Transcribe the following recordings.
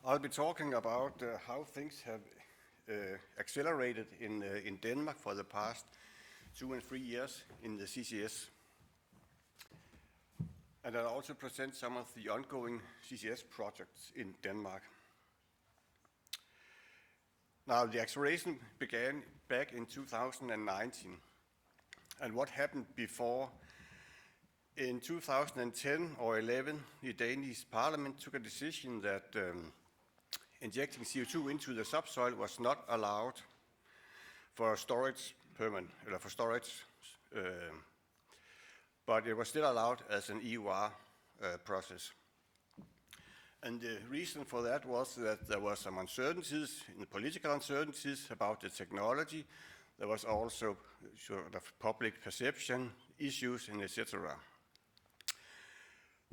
I'll be talking about how things have accelerated in Denmark for the past 2 and 3 years in the CCS. And I'll also present some of the ongoing CCS projects in Denmark. Now, the acceleration began back in 2019. And what happened before? In 2010 or 11, the Danish parliament took a decision that injecting CO2 into the subsoil was not allowed for storage but it was still allowed as an EUR process. And the reason for that was that there were some uncertainties, political uncertainties about the technology. There was also sort of public perception issues and etc.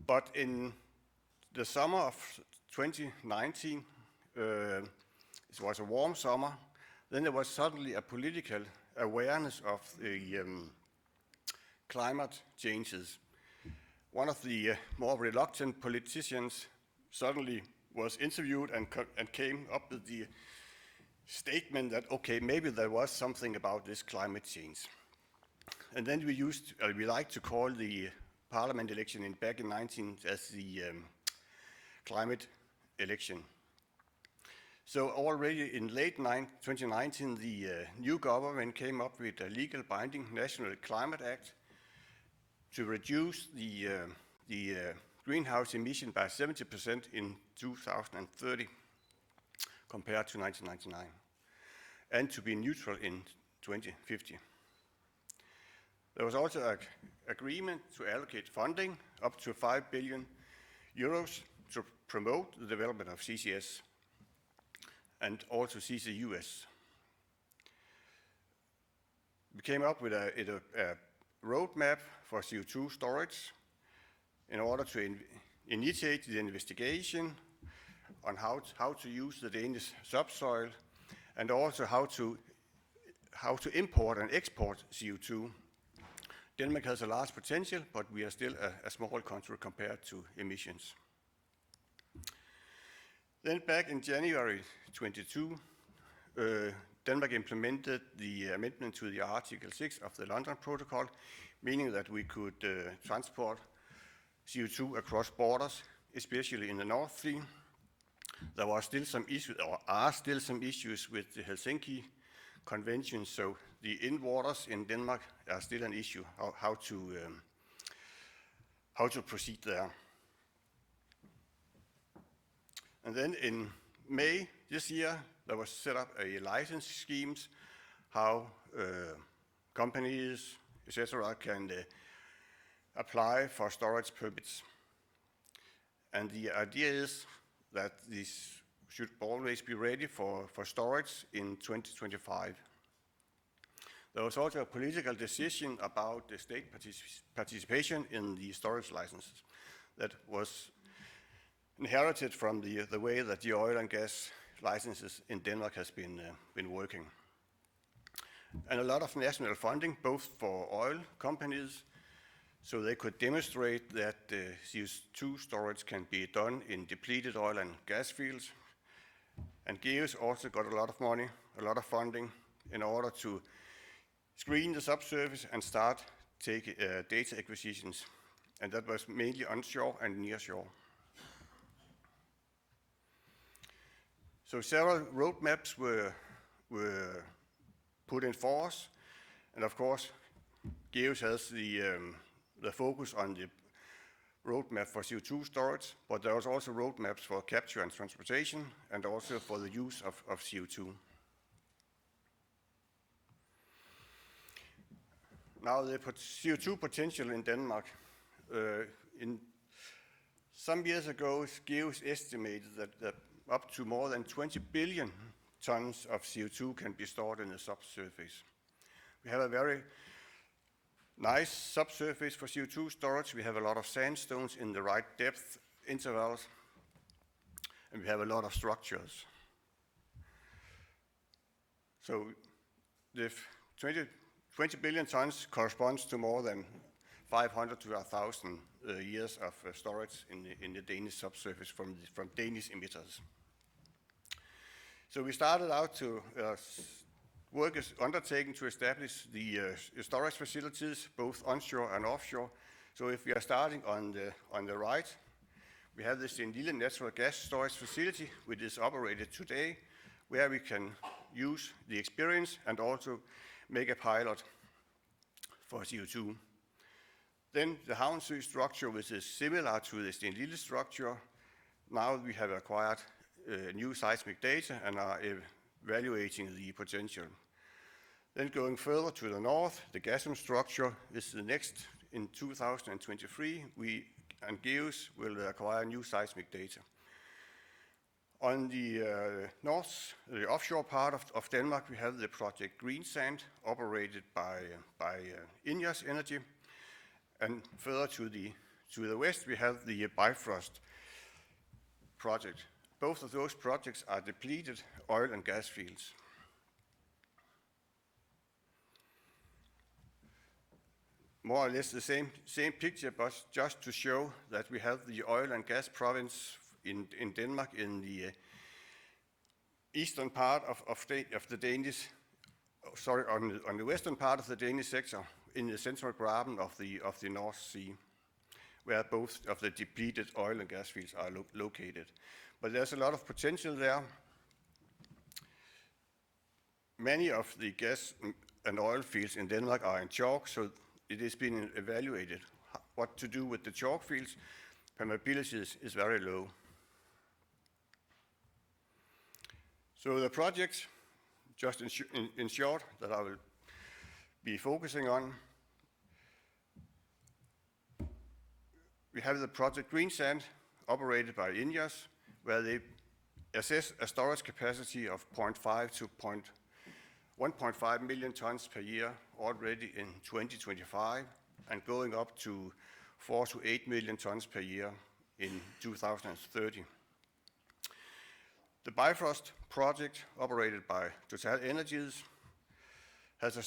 But in the summer of 2019, it was a warm summer, then there was suddenly a political awareness of the climate changes. One of the more reluctant politicians suddenly was interviewed and came up with the statement that, okay, maybe there was something about this climate change. And then we like to call the parliament election back in 19 as the climate election. So already in late 2019, the new government came up with a legal binding National Climate Act to reduce the greenhouse emission by 70% in 2030 compared to 1999, and to be neutral in 2050. There was also an agreement to allocate funding up to 5 billion euros to promote the development of CCS and also CCUS. We came up with a roadmap for CO2 storage in order to initiate the investigation on how to use the Danish subsoil and also how to import and export CO2. Denmark has a large potential, but we are still a small country compared to emissions. Then back in January 22, Denmark implemented the amendment to the Article 6 of the London Protocol, meaning that we could transport CO2 across borders, especially in the North Sea. There were still some issues, or are still some issues with the Helsinki Convention, so the in-waters in Denmark are still an issue, how to proceed there. And then in May this year, there was set up a license schemes, how companies, etc. can apply for storage permits. And the idea is that this should always be ready for storage in 2025. There was also a political decision about the state participation in the storage licenses that was inherited from the way that the oil and gas licenses in Denmark has been working. And a lot of national funding, both for oil companies, so they could demonstrate that CO2 storage can be done in depleted oil and gas fields. And GEUS also got a lot of money, a lot of funding in order to screen the subsurface and start taking data acquisitions. And that was mainly onshore and nearshore. So several roadmaps were put in force, and of course, GEUS has the focus on the roadmap for CO2 storage, but there was also roadmaps for capture and transportation, and also for the use of CO2. Now, the CO2 potential in Denmark. In some years ago, GEUS estimated that up to more than 20 billion tons of CO2 can be stored in the subsurface. We have a very nice subsurface for CO2 storage. We have a lot of sandstones in the right depth intervals, and we have a lot of structures. So the 20 billion tons corresponds to more than 500 to 1,000 years of storage in the Danish subsurface from Danish emitters. So we started out to work is undertaken to establish the storage facilities, both onshore and offshore. So if we are starting on the right, we have this Nielsen natural gas storage facility, which is operated today, where we can use the experience and also make a pilot for CO2. Then the Havnsø structure, which is similar to the Stenlille structure. Now we have acquired new seismic data and are evaluating the potential. Then going further to the north, the Gasum structure is the next. In 2023, we and GEUS will acquire new seismic data. On the the offshore part of Denmark, we have the project Greensand, operated by Ineos Energy. And further to the west, we have the Bifrost project. Both of those projects are depleted oil and gas fields. More or less the same picture, but just to show that we have the oil and gas province in Denmark in the eastern part of the Danish, on the western part of the Danish sector, in the central graben of the North Sea, where both of the depleted oil and gas fields are located. But there's a lot of potential there. Many of the gas and oil fields in Denmark are in chalk, so it has been evaluated what to do with the chalk fields. Permeability is very low. So the projects, just in short, that I will be focusing on. We have the project Greensand, operated by Ineos, where they assess a storage capacity of 0.5 to 1.5 million tons per year already in 2025, and going up to 4 to 8 million tons per year in 2030. The Bifrost project, operated by TotalEnergies, has a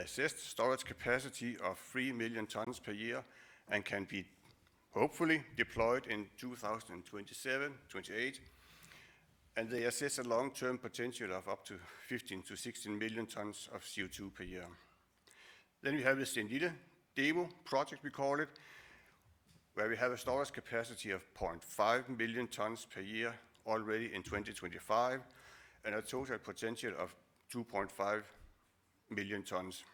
assessed storage capacity of 3 million tons per year, and can be hopefully deployed in 2027, 28. And they assess a long-term potential of up to 15 to 16 million tons of CO2 per year. Then we have the Stenlille demo project, we call it, where we have a storage capacity of 0.5 million tons per year already in 2025, and a total potential of 2.5 million tons.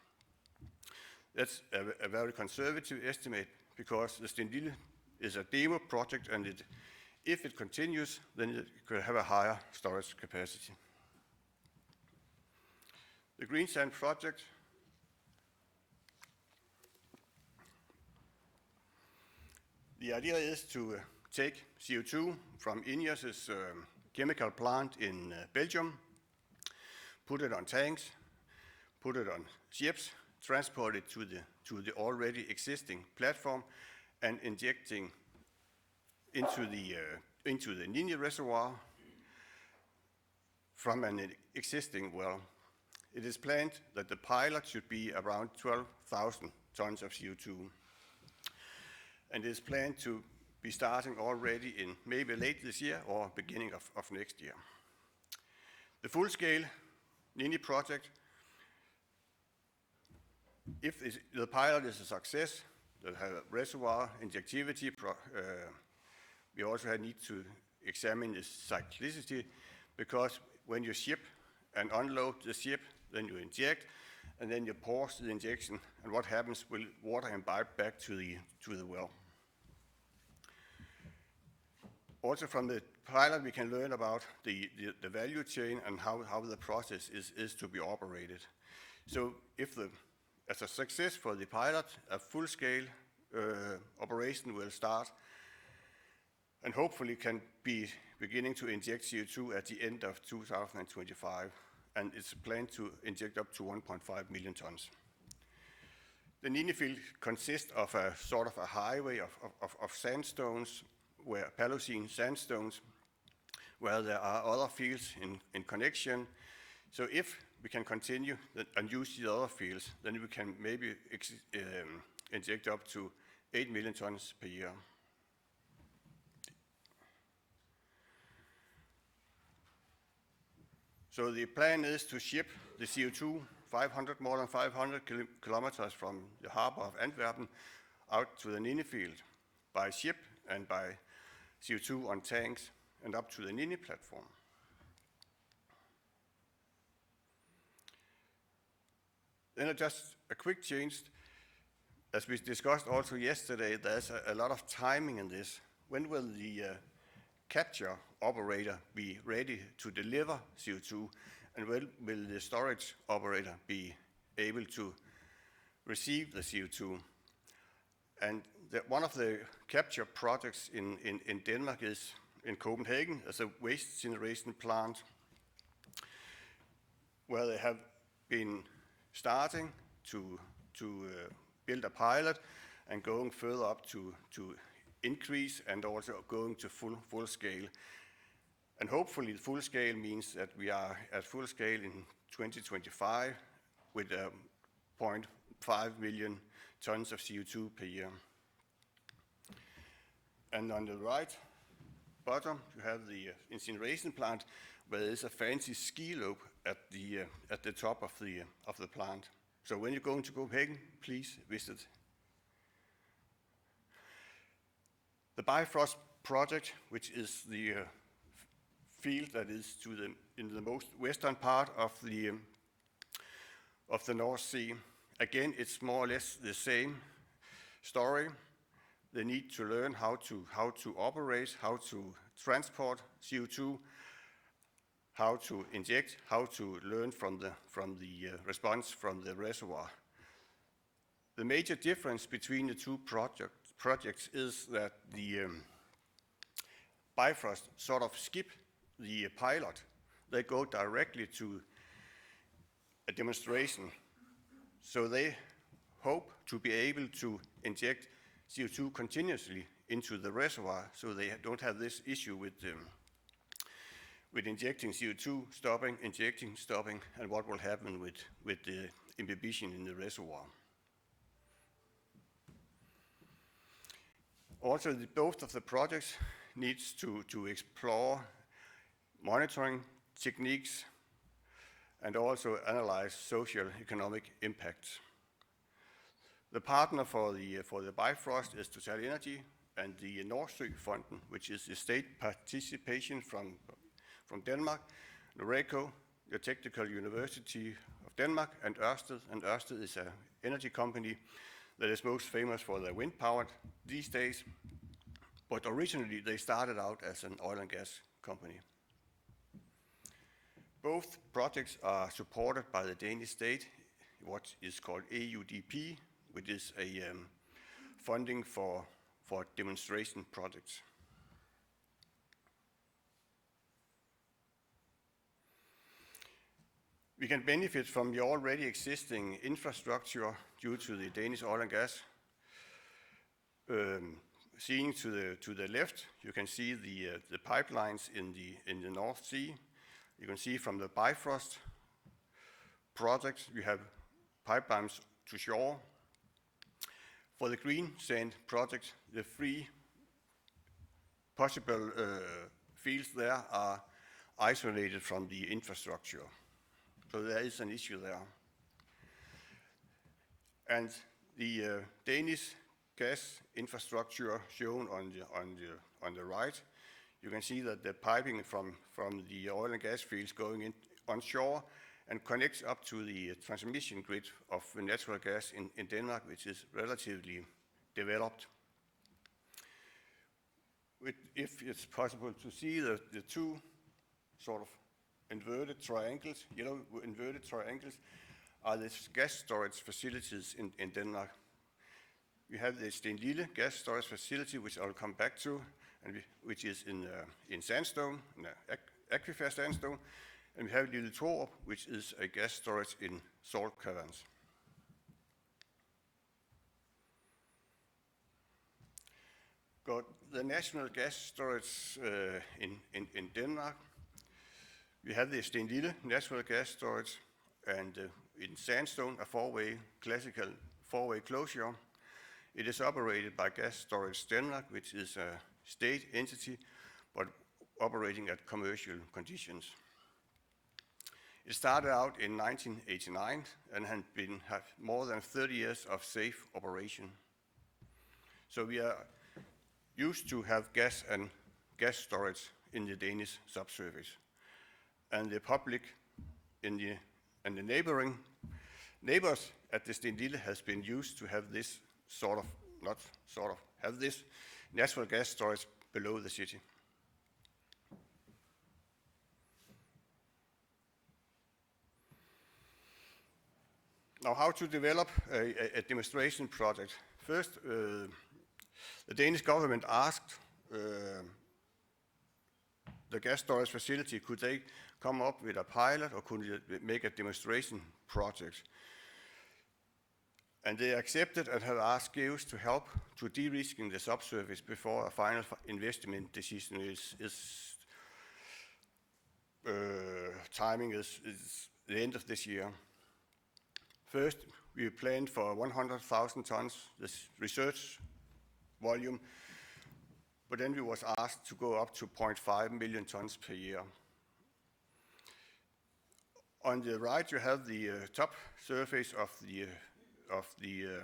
That's a very conservative estimate, because the Stenlille is a demo project, and if it continues, then it could have a higher storage capacity. The Greensand project the idea is to take CO2 from Ineos' chemical plant in Belgium, put it on tanks, put it on ships, transport it to the already existing platform, and injecting into the Nini reservoir from an existing well. It is planned that the pilot should be around 12,000 tons of CO2. And it is planned to be starting already in maybe late this year or beginning of next year. The full-scale Nini project, if the pilot is a success, they'll have a reservoir injectivity. We also need to examine the cyclicity, because when you ship and unload the ship, then you inject, and then you pause the injection, and what happens will water imbibe back to the well. Also from the pilot, we can learn about the value chain and how the process is to be operated. So if as a success for the pilot, a full-scale operation will start, and hopefully can be beginning to inject CO2 at the end of 2025, and it's planned to inject up to 1.5 million tons. The Nini field consists of a sort of a highway of sandstones, where Palocene sandstones, where there are other fields in connection. So if we can continue and use the other fields, then we can maybe inject up to 8 million tons per year. So the plan is to ship the CO2 more than 500 kilometers from the harbor of Antwerpen out to the Nini field by ship and by CO2 on tanks and up to the Nini platform. Then just a quick change. As we discussed also yesterday, there's a lot of timing in this. When will the capture operator be ready to deliver CO2, and when will the storage operator be able to receive the CO2? And one of the capture projects in Denmark is in Copenhagen as a waste incineration plant, where they have been starting to build a pilot and going further up to increase and also going to full scale. And hopefully full scale means that we are at full scale in 2025 with 0.5 million tons of CO2 per year. And on the right bottom, you have the incineration plant, where there is a fancy ski slope at the top of the plant. So when you're going to Copenhagen, please visit. The Bifrost project, which is the field that is in the most western part of the North Sea. Again, it's more or less the same story. They need to learn how to operate, how to transport CO2, how to inject, how to learn from the response from the reservoir. The major difference between the two projects is that the Bifrost sort of skip the pilot. They go directly to a demonstration. So they hope to be able to inject CO2 continuously into the reservoir, so they don't have this issue with injecting CO2, stopping, injecting, stopping, and what will happen with the imbibition in the reservoir. Also, both of the projects needs to explore monitoring techniques and also analyze social economic impacts. The partner for the Bifrost is TotalEnergies and the Nordsøfonden, which is the state participation from Denmark, Noreco, the Technical University of Denmark, and Ørsted. And Ørsted is an energy company that is most famous for their wind power these days, but originally they started out as an oil and gas company. Both projects are supported by the Danish state, what is called AUDP, which is a funding for demonstration projects. We can benefit from the already existing infrastructure due to the Danish oil and gas. Seeing to the left, you can see the pipelines in the North Sea. You can see from the Bifrost project, we have pipelines to shore. For the green sand project, the three possible fields there are isolated from the infrastructure. So there is an issue there. And the Danish gas infrastructure shown on the right, you can see that the piping from the oil and gas fields going in onshore and connects up to the transmission grid of natural gas in Denmark, which is relatively developed. If it's possible to see the two sort of inverted triangles, yellow inverted triangles, are the gas storage facilities in Denmark. We have the Stenlille gas storage facility, which I'll come back to, and which is in sandstone, aquifer sandstone, and we have Lille Torup, which is a gas storage in salt caverns. Got the national gas storage in Denmark. We have the Stenlille natural gas storage, and in sandstone, a classical four-way closure. It is operated by Gas Storage Denmark, which is a state entity, but operating at commercial conditions. It started out in 1989 and have more than 30 years of safe operation. So we are used to have gas and gas storage in the Danish subsurface. And the public and the neighbors at the Stenlille has been used to have this have this natural gas storage below the city. Now, how to develop a demonstration project? First, the Danish government asked the gas storage facility, could they come up with a pilot or could they make a demonstration project? And they accepted and have asked GEUS to help to de-risking the subsurface before a final investment decision timing is the end of this year. First, we planned for 100,000 tons, this research volume, but then we was asked to go up to 0.5 million tons per year. On the right, you have the top surface of the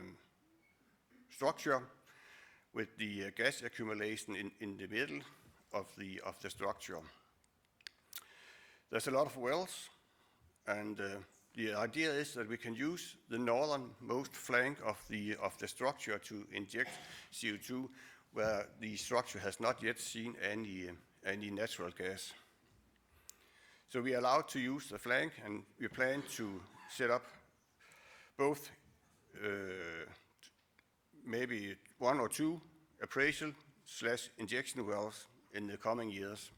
structure with the gas accumulation in the middle of the structure. There's a lot of wells, and the idea is that we can use the northernmost flank of the structure to inject CO2, where the structure has not yet seen any natural gas. So we are allowed to use the flank, and we plan to set up both maybe 1 or 2 appraisal/injection wells in the coming years.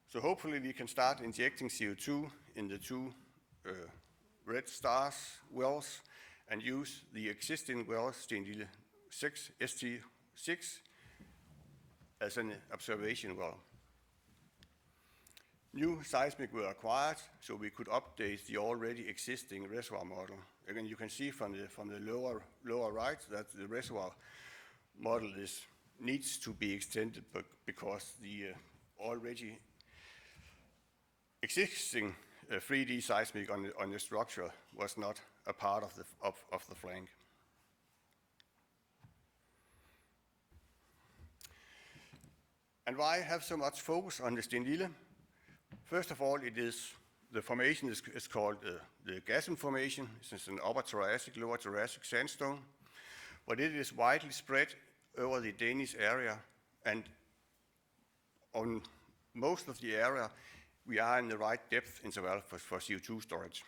So hopefully we can start injecting CO2 in the 2 red stars wells and use the existing well, Stenlille 6, ST6, as an observation well. New seismic were acquired, so we could update the already existing reservoir model. Again, you can see from the lower right that the reservoir model needs to be extended, because the already existing 3D seismic on the structure was not a part of the flank. And why have so much focus on the Stenlille? First of all, the formation is called the Gasum Formation. It's an upper Triassic, lower Jurassic sandstone, but it is widely spread over the Danish area, and on most of the area, we are in the right depth interval for CO2 storage.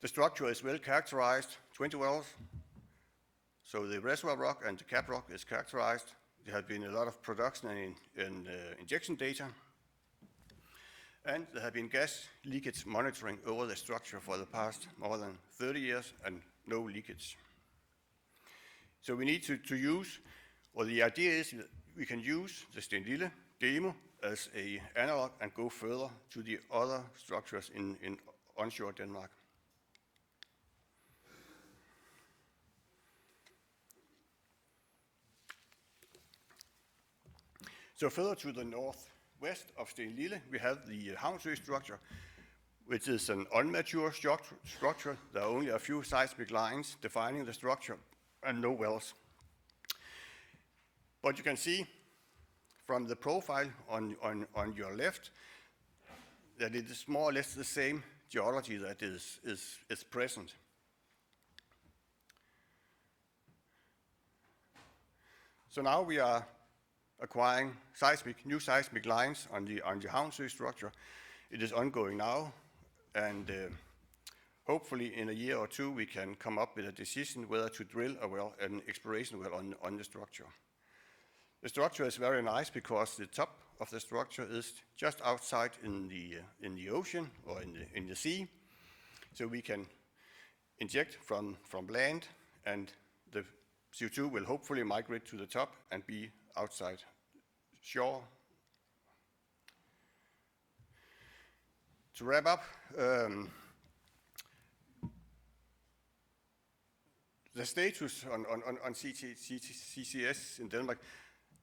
The structure is well characterized, 20 wells. So the reservoir rock and the cap rock is characterized. There have been a lot of production and injection data. And there have been gas leakage monitoring over the structure for the past more than 30 years and no leakage. So we need to use, or the idea is that we can use the Stenlille demo as an analog and go further to the other structures in onshore Denmark. So further to the northwest of Stenlille, we have the Havnsø structure, which is an unmature structure. There are only a few seismic lines defining the structure and no wells. But you can see from the profile on your left that it is more or less the same geology that is present. So now we are acquiring new seismic lines on the Havnsø structure. It is ongoing now, and hopefully in a year or 2 we can come up with a decision whether to drill a well, an exploration well on the structure. The structure is very nice because the top of the structure is just outside in the ocean or in the sea, so we can inject from land, and the CO2 will hopefully migrate to the top and be outside shore. To wrap up, the status on CCS in Denmark,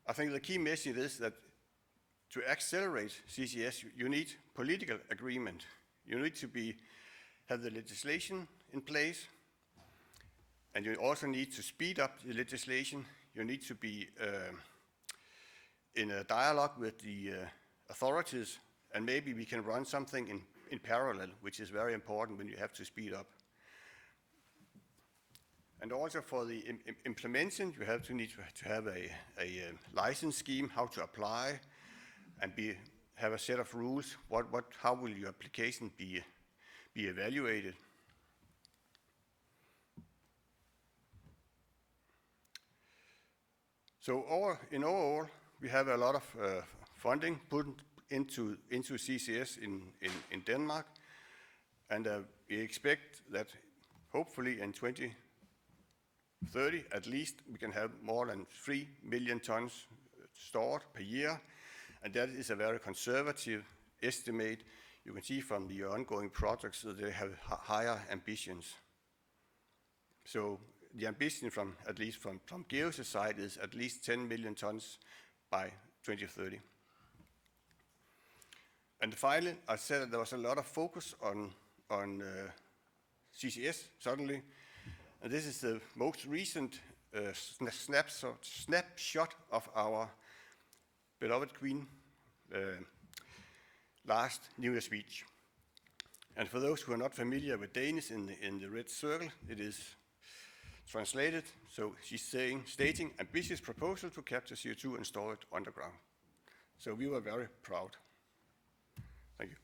I think the key message is that to accelerate CCS, you need political agreement. You need to have the legislation in place, and you also need to speed up the legislation. You need to be in a dialogue with the authorities, and maybe we can run something in parallel, which is very important when you have to speed up. And also for the implementation, you need to have a license scheme, how to apply, and have a set of rules. How will your application be evaluated? So overall, we have a lot of funding put into CCS in Denmark, and we expect that hopefully in 2030 at least we can have more than 3 million tons stored per year, and that is a very conservative estimate. You can see from the ongoing projects that they have higher ambitions. So the ambition from GEUS' side is at least 10 million tons by 2030. And finally, I said that there was a lot of focus on CCS suddenly, and this is the most recent snapshot of our beloved Queen last New Year's speech. And for those who are not familiar with Danish, in the red circle, it is translated. So she's stating ambitious proposal to capture CO2 and store it underground. So we were very proud. Thank you.